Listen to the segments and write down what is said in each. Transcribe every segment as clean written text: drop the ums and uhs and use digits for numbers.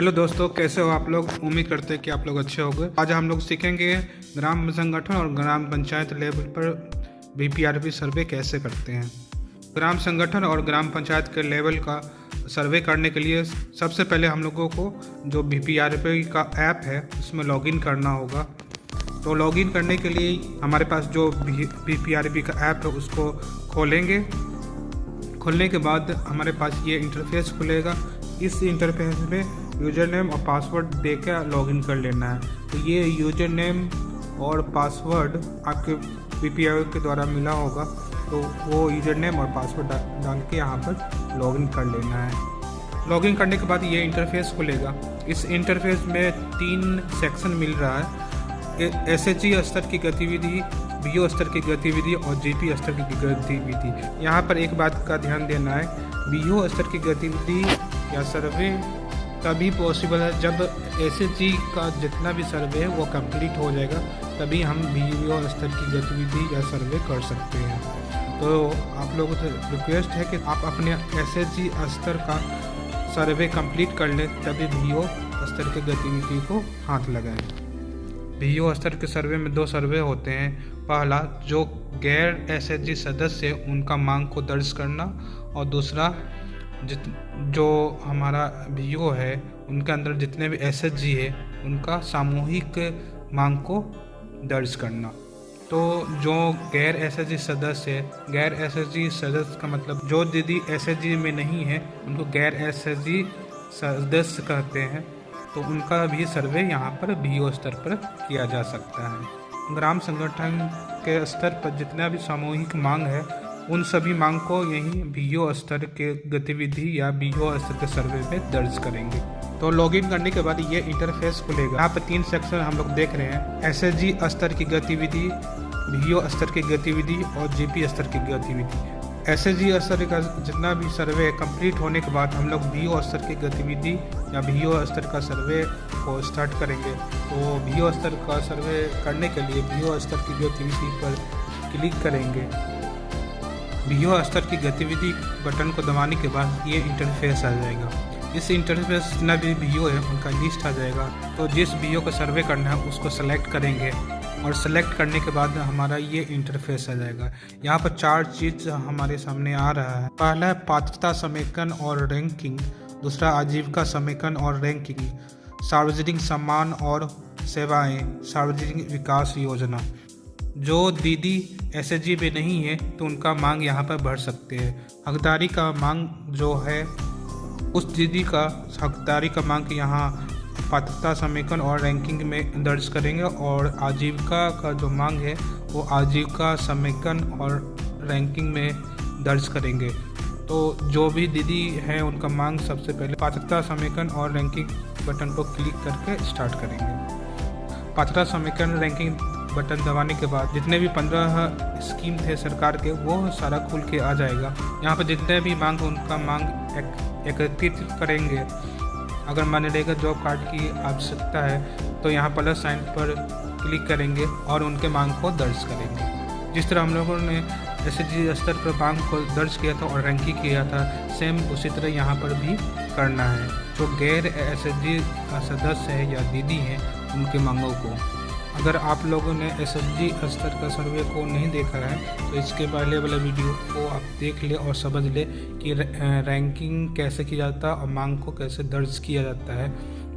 Hello दोस्तों, कैसे हो आप लोग। उम्मीद करते हैं कि आप लोग अच्छे होंगे। आज हम लोग सीखेंगे ग्राम संगठन और ग्राम पंचायत लेवल पर बीपीआरबी सर्वे कैसे करते हैं। ग्राम संगठन और ग्राम पंचायत के लेवल का सर्वे करने के लिए सबसे पहले हम लोगों को जो बीपीआरबी का ऐप है उसमें लॉगिन करना होगा। तो लॉगिन करने के लिए हमारे पास जो बीपीआरबी का ऐप है उसको खोलेंगे। खोलने के बाद हमारे पास ये इंटरफेस खुलेगा। इस इंटरफेस में यूज़र नेम और पासवर्ड देकर लॉगिन कर लेना है। तो ये यूज़र नेम और पासवर्ड आपके बीपीआरबी के द्वारा मिला होगा, तो वो यूज़र नेम और पासवर्ड डाल के यहाँ पर लॉगिन कर लेना है। लॉगिन करने के बाद ये इंटरफेस खुलेगा। इस इंटरफेस में 3 सेक्शन मिल रहा है। एसएचजी स्तर की गतिविधि, बीओ स्तर की गतिविधि और जीपी स्तर की गतिविधि। यहाँ पर एक बात का ध्यान देना है, बीओ स्तर की गतिविधि या सर्वे तभी पॉसिबल है जब एसएचजी का जितना भी सर्वे है वो कंप्लीट हो जाएगा, तभी हम बीओ स्तर की गतिविधि या सर्वे कर सकते हैं। तो आप लोगों से रिक्वेस्ट है कि आप अपने एसएचजी स्तर का सर्वे कंप्लीट कर लें, तभी बीओ स्तर की गतिविधि को हाथ लगाएं। बीओ स्तर के सर्वे में 2 सर्वे होते हैं। पहला, जो गैर एसएचजी सदस्य है उनका मांग को दर्ज करना, और दूसरा जो हमारा बीओ है उनके अंदर जितने भी एसएचजी है उनका सामूहिक मांग को दर्ज करना। तो जो गैर एसएचजी सदस्य है, गैर एसएचजी सदस्य का मतलब जो दीदी एसएचजी में नहीं है उनको गैर एसएचजी सदस्य कहते हैं। तो उनका भी सर्वे यहाँ पर बीओ स्तर पर किया जा सकता है। ग्राम संगठन के स्तर पर जितना भी सामूहिक मांग है उन सभी मांग को यही बीओ स्तर के गतिविधि या बीओ स्तर के सर्वे में दर्ज करेंगे। तो लॉगिन करने के बाद ये इंटरफेस खुलेगा। यहाँ पर 3 सेक्शन हम लोग देख रहे हैं, एसएचजी स्तर की गतिविधि, बीओ स्तर की गतिविधि और जीपी स्तर की गतिविधि। एसएचजी स्तर का जितना भी सर्वे कंप्लीट होने के बाद हम लोग बीओ स्तर की गतिविधि या बीओ स्तर का सर्वे को स्टार्ट करेंगे। तो बीओ स्तर का सर्वे करने के लिए बीओ स्तर की गतिविधि पर क्लिक करेंगे। बीओ स्तर की गतिविधि बटन को दबाने के बाद ये इंटरफेस आ जाएगा। इस इंटरफेस जितना भी बीओ है उनका लिस्ट आ जाएगा। तो जिस बीओ को सर्वे करना है उसको सेलेक्ट करेंगे, और सेलेक्ट करने के बाद हमारा ये इंटरफेस आ जाएगा। यहाँ पर 4 चीज़ हमारे सामने आ रहा है। पहला है पात्रता समेकन और रैंकिंग, दूसरा आजीविका समेकन और रैंकिंग, सार्वजनिक सम्मान और सेवाएं, सार्वजनिक विकास योजना। जो दीदी एसएचजी में नहीं है तो उनका मांग यहाँ पर भर सकते हैं। हकदारी का मांग जो है उस दीदी का हकदारी का मांग यहाँ पात्रता समेकन और रैंकिंग में दर्ज करेंगे, और आजीविका का जो मांग है वो आजीविका समेकन और रैंकिंग में दर्ज करेंगे। तो जो भी दीदी है उनका मांग सबसे पहले पात्रता समेकन और रैंकिंग बटन को क्लिक करके स्टार्ट करेंगे। पात्रता समेकन रैंकिंग बटन दबाने के बाद जितने भी 15 स्कीम थे सरकार के वो सारा खुल के आ जाएगा। यहाँ पर जितने भी मांग उनका मांग एकत्रित करेंगे। अगर मनरेगा जॉब कार्ड की आवश्यकता है तो यहाँ प्लस साइन पर क्लिक करेंगे और उनके मांग को दर्ज करेंगे। जिस तरह हम लोगों ने एसएचजी स्तर पर मांग को दर्ज किया था और रैंकिंग किया था, सेम उसी तरह यहाँ पर भी करना है। जो गैर एसएचजी सदस्य है या दीदी हैं उनके मांगों को। अगर आप लोगों ने एसएचजी स्तर का सर्वे को नहीं देखा है तो इसके पहले वाले वीडियो को आप देख ले और समझ ले कि रैंकिंग कैसे किया जाता है और मांग को कैसे दर्ज किया जाता है।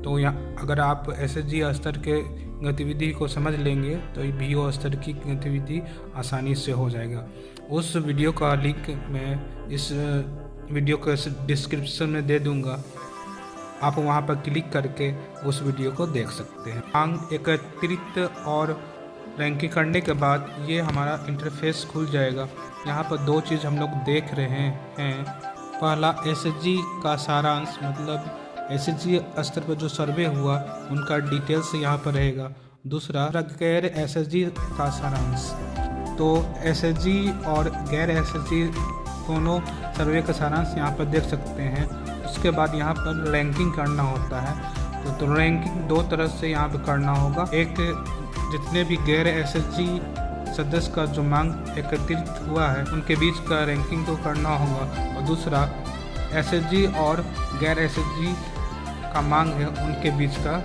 तो यहाँ अगर आप एसएचजी स्तर के गतिविधि को समझ लेंगे तो बीओ स्तर की गतिविधि आसानी से हो जाएगा। उस वीडियो का लिंक मैं इस वीडियो के डिस्क्रिप्शन में दे दूँगा, आप वहां पर क्लिक करके उस वीडियो को देख सकते हैं। मांग एकत्रित और रैंकिंग करने के बाद ये हमारा इंटरफेस खुल जाएगा। यहाँ पर 2 चीज़ हम लोग देख रहे हैं। पहला, एसएचजी का सारांश, मतलब एसएचजी स्तर पर जो सर्वे हुआ उनका डिटेल्स यहाँ पर रहेगा। दूसरा, गैर एसएचजी का सारांश। तो एसएचजी और गैर एसएचजी दोनों सर्वे का सारांश यहाँ पर देख सकते हैं। उसके बाद यहाँ पर रैंकिंग करना होता है। तो रैंकिंग 2 तरह से यहाँ पर करना होगा। एक, जितने भी गैर एसएचजी सदस्य का जो मांग एकत्रित हुआ है उनके बीच का रैंकिंग तो करना होगा, और दूसरा एसएचजी और गैर एसएचजी का मांग है उनके बीच का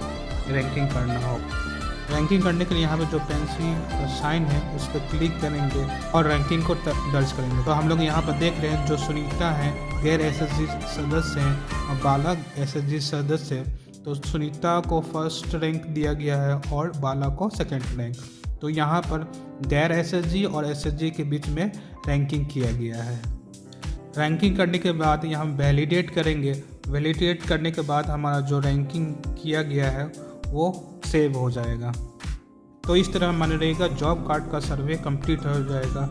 रैंकिंग करना होगा। रैंकिंग करने के लिए यहाँ पे जो पेंसिल साइन है उस पर क्लिक करेंगे और रैंकिंग को दर्ज करेंगे। तो हम लोग यहाँ पर देख रहे हैं जो सुनीता हैं गैर एसएचजी सदस्य हैं और बाला एसएचजी सदस्य है। तो सुनीता को फर्स्ट रैंक दिया गया है और बाला को सेकंड रैंक। तो यहाँ पर गैर एसएचजी और एसएचजी के बीच में रैंकिंग किया गया है। रैंकिंग करने के बाद यहाँ वैलिडेट करेंगे। वैलिडेट करने के बाद हमारा जो रैंकिंग किया गया है वो सेव हो जाएगा। तो इस तरह मनरेगा जॉब कार्ड का सर्वे कंप्लीट हो जाएगा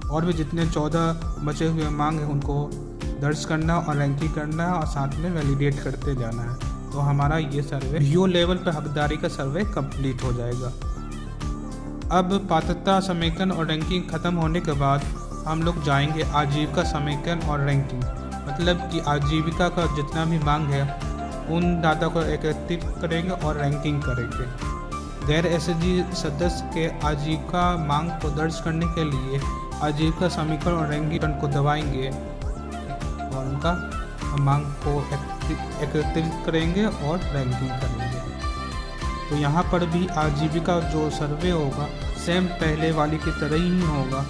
और भी जितने 14 बचे हुए मांग हैं उनको दर्ज करना और रैंकिंग करना है और साथ में वैलिडेट करते जाना है। तो हमारा ये सर्वे वीओ लेवल पर हकदारी का सर्वे कंप्लीट हो जाएगा। अब पात्रता समेकन और रैंकिंग ख़त्म होने के बाद हम लोग जाएंगे आजीविका समेकन और रैंकिंग। मतलब कि आजीविका का जितना भी मांग है उन डाटा को एकत्रित करेंगे और रैंकिंग करेंगे। गैर एसएचजी सदस्य के आजीविका मांग को दर्ज करने के लिए आजीविका समीकरण और रैंकिंग को दबाएंगे और उनका मांग को एकत्रित करेंगे और रैंकिंग करेंगे। तो यहाँ पर भी आजीविका जो सर्वे होगा सेम पहले वाली की तरह ही होगा।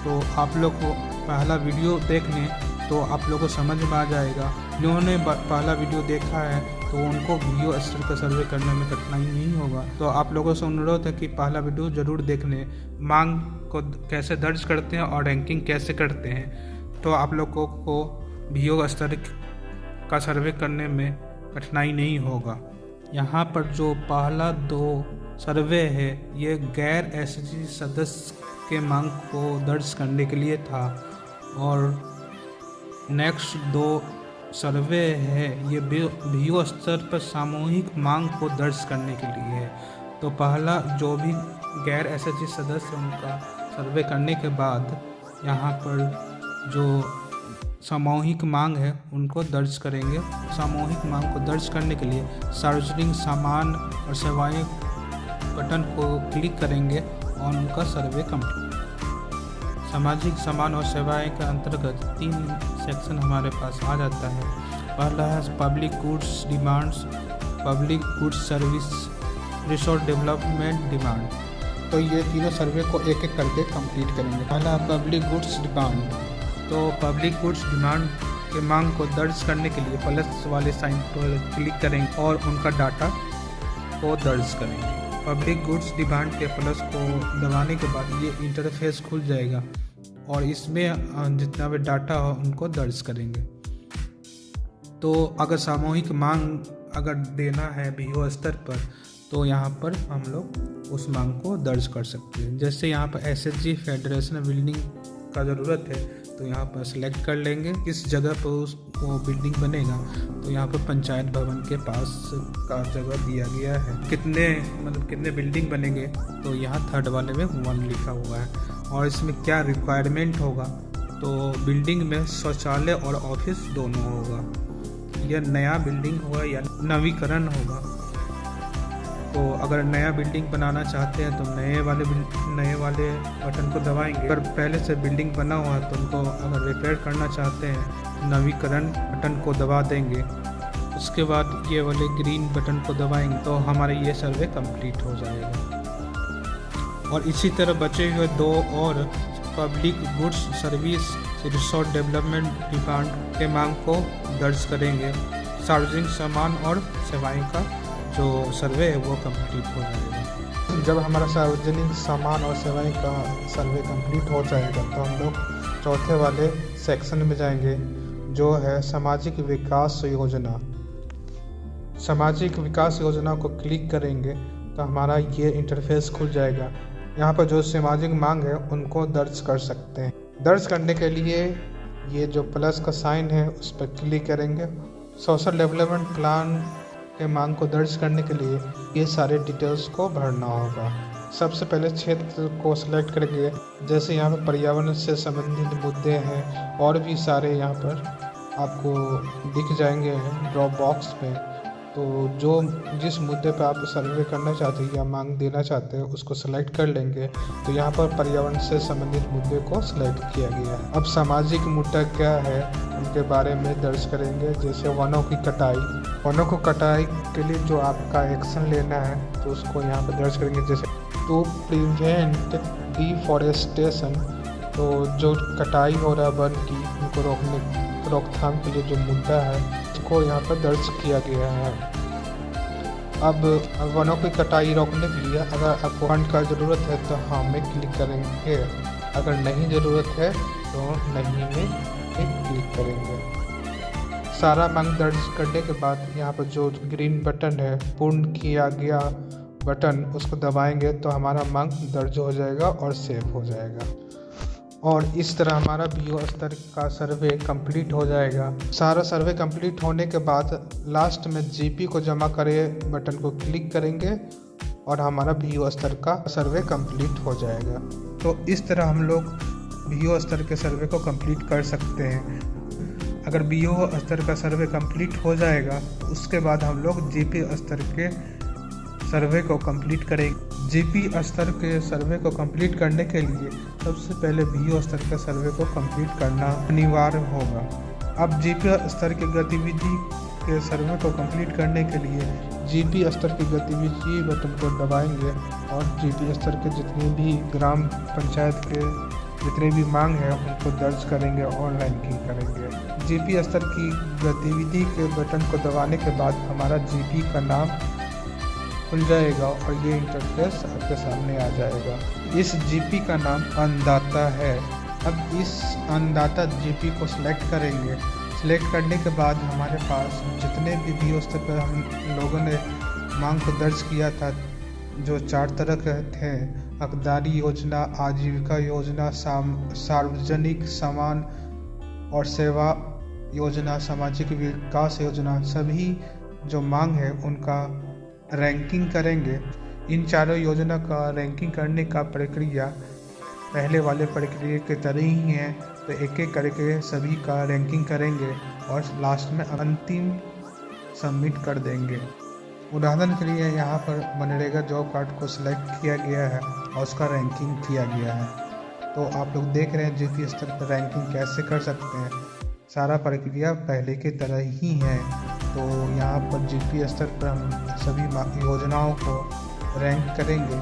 तो आप लोग को पहला वीडियो देख लें तो आप लोगों को समझ में आ जाएगा। जिन्होंने पहला वीडियो देखा है तो उनको वीडियो स्तर का सर्वे करने में कठिनाई नहीं होगा। तो आप लोगों से अनुरोध है कि पहला वीडियो ज़रूर देख लें, मांग को कैसे दर्ज करते हैं और रैंकिंग कैसे करते हैं। तो आप लोगों को वीडियो स्तर का सर्वे करने में कठिनाई नहीं होगा। यहाँ पर जो पहला 2 सर्वे है ये गैर एसएचजी सदस्य के मांग को दर्ज करने के लिए था और नेक्स्ट 2 सर्वे है ये वीओ स्तर पर सामूहिक मांग को दर्ज करने के लिए है। तो पहला जो भी गैर एसएचजी सदस्य उनका सर्वे करने के बाद यहाँ पर जो सामूहिक मांग है उनको दर्ज करेंगे। सामूहिक मांग को दर्ज करने के लिए सार्वजनिक सामान और सेवाएं बटन को क्लिक करेंगे और उनका सर्वे कंप्लीट। सामाजिक सामान और सेवाएं के अंतर्गत 3 सेक्शन हमारे पास आ जाता है। पहला है public goods demands, public goods service, resource development demand. तो ये तीनों सर्वे को एक एक करके कंप्लीट करेंगे। पहला पब्लिक गुड्स डिमांड। तो पब्लिक गुड्स डिमांड के मांग को दर्ज करने के लिए प्लस वाले साइन पर क्लिक करेंगे और उनका डाटा को दर्ज करेंगे। पब्लिक गुड्स डिमांड के प्लस को दबाने के बाद ये इंटरफेस खुल जाएगा और इसमें जितना भी डाटा हो उनको दर्ज करेंगे। तो अगर सामूहिक मांग अगर देना है वीओ स्तर पर तो यहाँ पर हम लोग उस मांग को दर्ज कर सकते हैं। जैसे यहाँ पर एसएचजी फेडरेशन बिल्डिंग का ज़रूरत है तो यहाँ पर सिलेक्ट कर लेंगे किस जगह पर उसको बिल्डिंग बनेगा। तो यहाँ पर पंचायत भवन के पास का जगह दिया गया है। कितने बिल्डिंग बनेंगे तो यहाँ 3rd वाले में 1 लिखा हुआ है। और इसमें क्या रिक्वायरमेंट होगा तो बिल्डिंग में शौचालय और ऑफिस दोनों होगा। यह नया बिल्डिंग होगा या नवीकरण होगा। तो अगर नया बिल्डिंग बनाना चाहते हैं तो नए वाले बटन को दबाएंगे। अगर पहले से बिल्डिंग बना हुआ है तो उनको अगर रिपेयर करना चाहते हैं नवीकरण बटन को दबा देंगे। उसके बाद ये वाले ग्रीन बटन को दबाएंगे तो हमारा ये सर्वे कंप्लीट हो जाएगा। और इसी तरह बचे हुए 2 और public goods service resource development demand के मांग को दर्ज करेंगे। सार्वजनिक सामान और सेवाएं का जो सर्वे है वो कंप्लीट हो जाएगा। जब हमारा सार्वजनिक सामान और सेवाएं का सर्वे कंप्लीट हो जाएगा तो हम लोग 4थे वाले सेक्शन में जाएंगे जो है सामाजिक विकास योजना। सामाजिक विकास योजना को क्लिक करेंगे तो हमारा ये इंटरफेस खुल जाएगा। यहाँ पर जो सामाजिक मांग है उनको दर्ज कर सकते हैं। दर्ज करने के लिए ये जो प्लस का साइन है उस पर क्लिक करेंगे। सोशल डेवलपमेंट प्लान के मांग को दर्ज करने के लिए ये सारे डिटेल्स को भरना होगा। सबसे पहले क्षेत्र को सिलेक्ट करेंगे। जैसे यहाँ पर पर्यावरण से संबंधित मुद्दे हैं और भी सारे यहाँ पर आपको दिख जाएंगे ड्रॉप बॉक्स में। तो जिस मुद्दे पर आप सर्वे करना चाहते हैं या मांग देना चाहते हैं उसको सिलेक्ट कर लेंगे। तो यहाँ पर पर्यावरण से संबंधित मुद्दे को सिलेक्ट किया गया है। अब सामाजिक मुद्दा क्या है उनके बारे में दर्ज करेंगे। जैसे वनों की कटाई, वनों को कटाई के लिए जो आपका एक्शन लेना है तो उसको यहाँ पर दर्ज करेंगे। जैसे टू प्रिवेंट डिफॉरेस्टेशन, तो जो कटाई हो रहा है वन की उनको रोकथाम के लिए जो मुद्दा है उसको यहाँ पर दर्ज किया गया है। अब वनों की कटाई रोकने के लिए अगर आपको फंड का ज़रूरत है तो हाँ में क्लिक करेंगे, अगर नहीं ज़रूरत है तो नहीं में क्लिक करेंगे। सारा मांग दर्ज करने के बाद यहाँ पर जो ग्रीन बटन है पूर्ण किया गया बटन, उसको दबाएंगे तो हमारा मांग दर्ज हो जाएगा और सेव हो जाएगा। और इस तरह हमारा बीओ स्तर का सर्वे कंप्लीट हो जाएगा। सारा सर्वे कंप्लीट होने के बाद लास्ट में जीपी को जमा करें बटन को क्लिक करेंगे और हमारा बीओ स्तर का सर्वे कंप्लीट हो जाएगा। तो इस तरह हम लोग बीओ स्तर के सर्वे को कंप्लीट कर सकते हैं। अगर बीओ स्तर का सर्वे कंप्लीट हो जाएगा उसके बाद हम लोग जीपी स्तर के सर्वे को कंप्लीट करेंगे। जीपी स्तर के सर्वे को कंप्लीट करने के लिए सबसे पहले बीओ स्तर के सर्वे को कंप्लीट करना अनिवार्य होगा। अब जीपी स्तर की गतिविधि के सर्वे को कंप्लीट करने के लिए जीपी स्तर की गतिविधि बटन को दबाएंगे और जीपी स्तर के जितने भी ग्राम पंचायत के जितने भी मांग है उनको दर्ज करेंगे और रैंकिंग करेंगे। जीपी स्तर की गतिविधि के बटन को दबाने के बाद हमारा जीपी का नाम खुल जाएगा और ये इंटरफेस आपके सामने आ जाएगा। इस जीपी का नाम अन्नदाता है। अब इस अन्नदाता जीपी को सिलेक्ट करेंगे। सिलेक्ट करने के बाद हमारे पास जितने भी बीओ स्तर पर हम लोगों ने मांग को दर्ज किया था, जो 4 तरह के थे, हकदारी योजना, आजीविका योजना, सार्वजनिक सामान और सेवा योजना, सामाजिक विकास योजना, सभी जो मांग है उनका रैंकिंग करेंगे। इन चारों योजना का रैंकिंग करने का प्रक्रिया पहले वाले प्रक्रिया की तरह ही है, तो एक एक करके सभी का रैंकिंग करेंगे और लास्ट में अंतिम सबमिट कर देंगे। उदाहरण के लिए यहाँ पर मनरेगा जॉब कार्ड को सिलेक्ट किया गया है और उसका रैंकिंग किया गया है। तो आप लोग देख रहे हैं जीपी स्तर पर रैंकिंग कैसे कर सकते हैं। सारा प्रक्रिया पहले की तरह ही है। तो यहाँ पर जीपी स्तर पर हम सभी योजनाओं को रैंक करेंगे।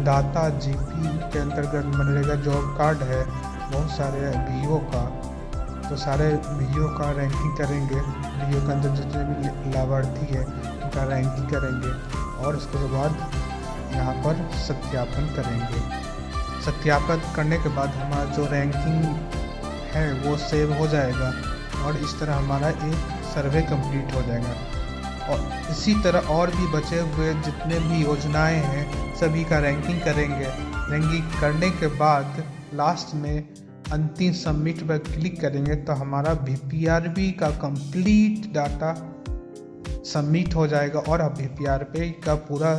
दाता जीपी के अंतर्गत मनरेगा जॉब कार्ड है बहुत सारे बीओ का, तो सारे बीओ का रैंकिंग करेंगे। बीओ के अंदर जितने भी लाभार्थी है उनका रैंकिंग करेंगे और उसके बाद यहाँ पर सत्यापन करेंगे। सत्यापन करने के बाद हमारा जो रैंकिंग है वो सेव हो जाएगा और इस तरह हमारा एक सर्वे कंप्लीट हो जाएगा। और इसी तरह और भी बचे हुए जितने भी योजनाएं हैं सभी का रैंकिंग करेंगे। रैंकिंग करने के बाद लास्ट में अंतिम सबमिट पर क्लिक करेंगे तो हमारा बीपीआरबी का कंप्लीट डाटा सबमिट हो जाएगा और अब बीपीआरबी का पूरा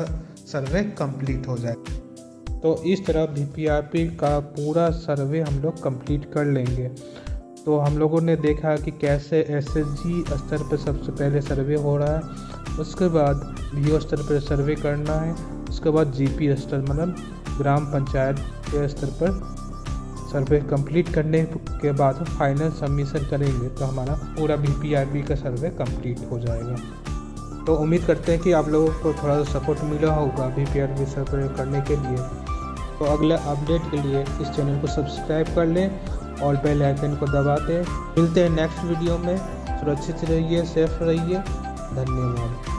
सर्वे कंप्लीट हो जाएगा। तो इस तरह बीपीआरबी का पूरा सर्वे हम लोग कंप्लीट कर लेंगे। तो हम लोगों ने देखा कि कैसे एसएचजी स्तर पर सबसे पहले सर्वे हो रहा है, उसके बाद बीओ स्तर पर सर्वे करना है, उसके बाद जीपी स्तर मतलब ग्राम पंचायत के स्तर पर सर्वे कंप्लीट करने के बाद फाइनल सबमिशन करेंगे तो हमारा पूरा बीपीआरबी का सर्वे कंप्लीट हो जाएगा। तो उम्मीद करते हैं कि आप लोगों को थोड़ा सा सपोर्ट मिला होगा बीपीआरबी सर्वे करने के लिए। तो अगले अपडेट के लिए इस चैनल को सब्सक्राइब कर लें और बेल आइकन को दबा दें। मिलते हैं नेक्स्ट वीडियो में। सुरक्षित रहिए, सेफ रहिए। धन्यवाद।